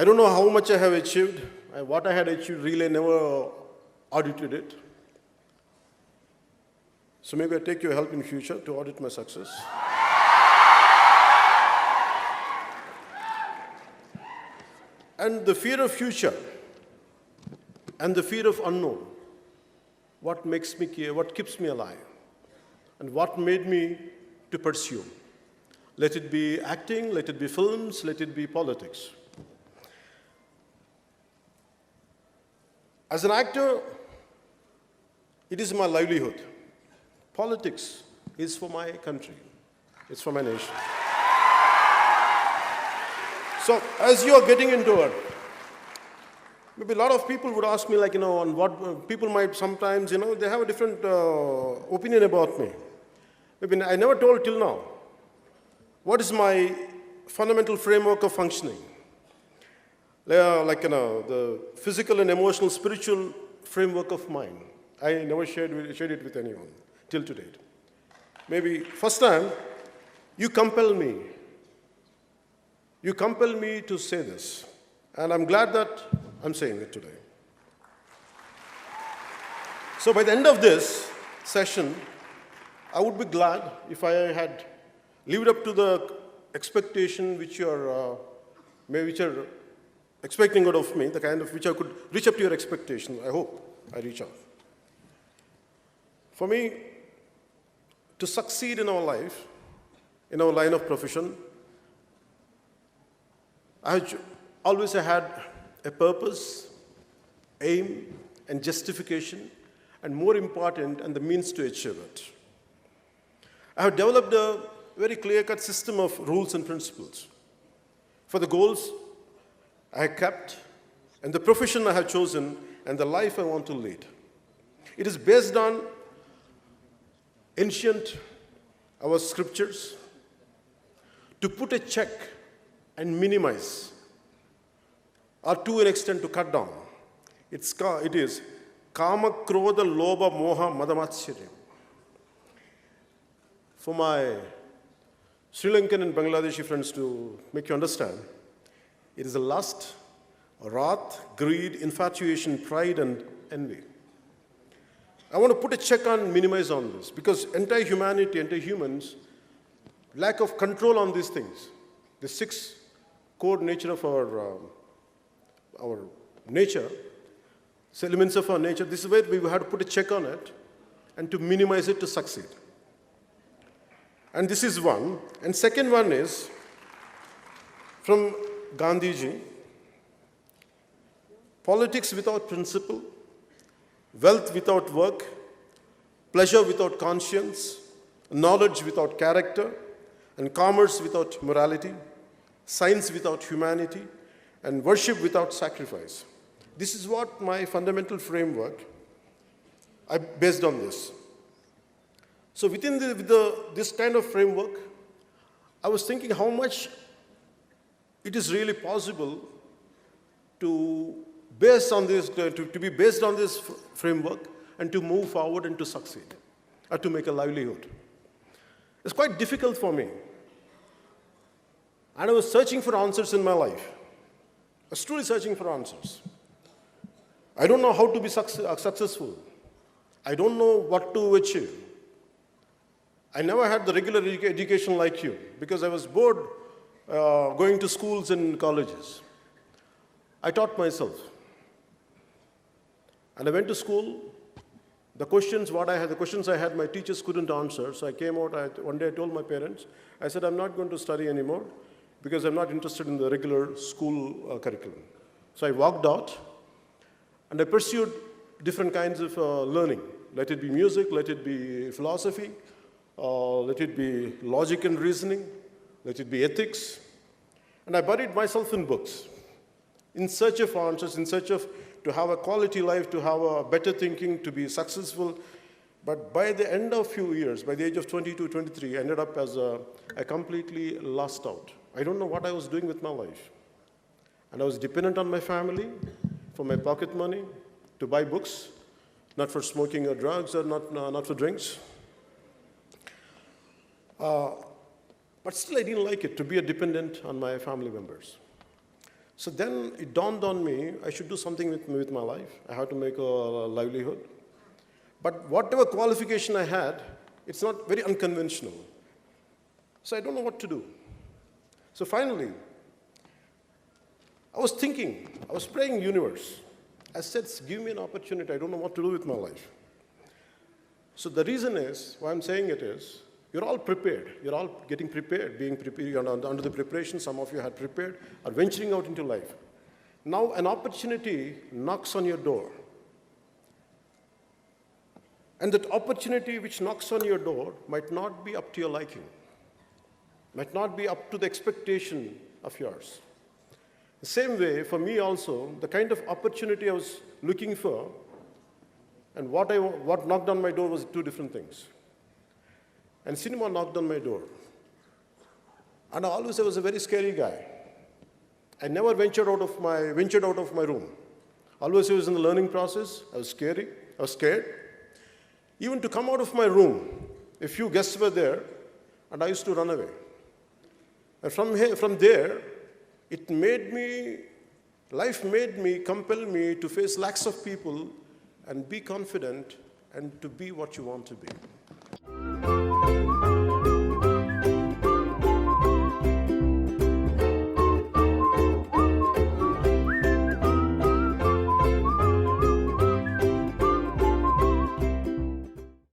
I don't know how much I have achieved. What I had achieved, really, I never audited it. So maybe I take your help in future to audit my success. And the fear of future and the fear of unknown, what makes me care, what keeps me alive, and what made me to pursue. Let it be acting, let it be films, let it be politics. As an actor, it is my livelihood. Politics is for my country. It's for my nation. So, as you are getting into it, maybe a lot of people would ask me, like, on what people might sometimes, they have a different opinion about me. Maybe I never told till now. What is my fundamental framework of functioning? The physical and emotional, spiritual framework of mine. I never shared it with anyone till to date. Maybe first time, you compel me. You compel me to say this. And I'm glad that I'm saying it today. So by the end of this session, I would be glad if I had lived up to the expectation which you're expecting out of me, the kind of which I could reach up to your expectation. I hope I reach out. For me, to succeed in our life, in our line of profession, I always had a purpose, aim, and justification, and more important, and the means to achieve it. I have developed a very clear-cut system of rules and principles for the goals I have kept, and the profession I have chosen, and the life I want to lead. It is based on our scriptures, to put a check and minimize, or to an extent to cut down. It is Kama, Krodha, Lobha, Moha, Madamatsyaram. For my Sri Lankan and Bangladeshi friends to make you understand, it is a lust, wrath, greed, infatuation, pride, and envy. I want to put a check on, minimize on this, because entire humanity, entire humans, lack of control on these things. The six core nature of our nature, elements of our nature, this is where we have to put a check on it and to minimize it to succeed. And this is one. And second one is from Gandhiji: politics without principle, wealth without work, pleasure without conscience, knowledge without character, and commerce without morality, science without humanity, and worship without sacrifice. This is what my fundamental framework, I based on this. So within this kind of framework, I was thinking how much it is really possible to be based on this framework and to move forward and to succeed, or to make a livelihood. It's quite difficult for me. And I was searching for answers in my life. I was truly searching for answers. I don't know how to be successful. I don't know what to achieve. I never had the regular education like you, because I was bored going to schools and colleges. I taught myself. And I went to school. The questions I had, my teachers couldn't answer. So I came out, one day I told my parents, I said, I'm not going to study anymore because I'm not interested in the regular school curriculum. So I walked out and I pursued different kinds of learning. Let it be music, let it be philosophy, let it be logic and reasoning, let it be ethics. And I buried myself in books, in search of answers, in search of to have a quality life, to have a better thinking, to be successful. But by the end of few years, by the age of 22, 23, I ended up as a completely lost out. I don't know what I was doing with my life. And I was dependent on my family for my pocket money to buy books, not for smoking or drugs or not for drinks. But still I didn't like it, to be a dependent on my family members. So then it dawned on me, I should do something with my life. I have to make a livelihood. But whatever qualification I had, it's not very unconventional. So I don't know what to do. So finally, I was thinking, I was praying universe. I said, give me an opportunity. I don't know what to do with my life. So the reason is, why I'm saying it is, you're all prepared. You're all getting prepared, being prepared. You're under the preparation. Some of you had prepared, are venturing out into life. Now an opportunity knocks on your door. And that opportunity which knocks on your door might not be up to your liking, might not be up to the expectation of yours. The same way, for me also, the kind of opportunity I was looking for and what knocked on my door was two different things. And cinema knocked on my door. And I always was a very scary guy. I never ventured out of my room. Always I was in the learning process. I was scared. Even to come out of my room, a few guests were there, and I used to run away. And from there, life made me, compel me to face lakhs of people and be confident and to be what you want to be.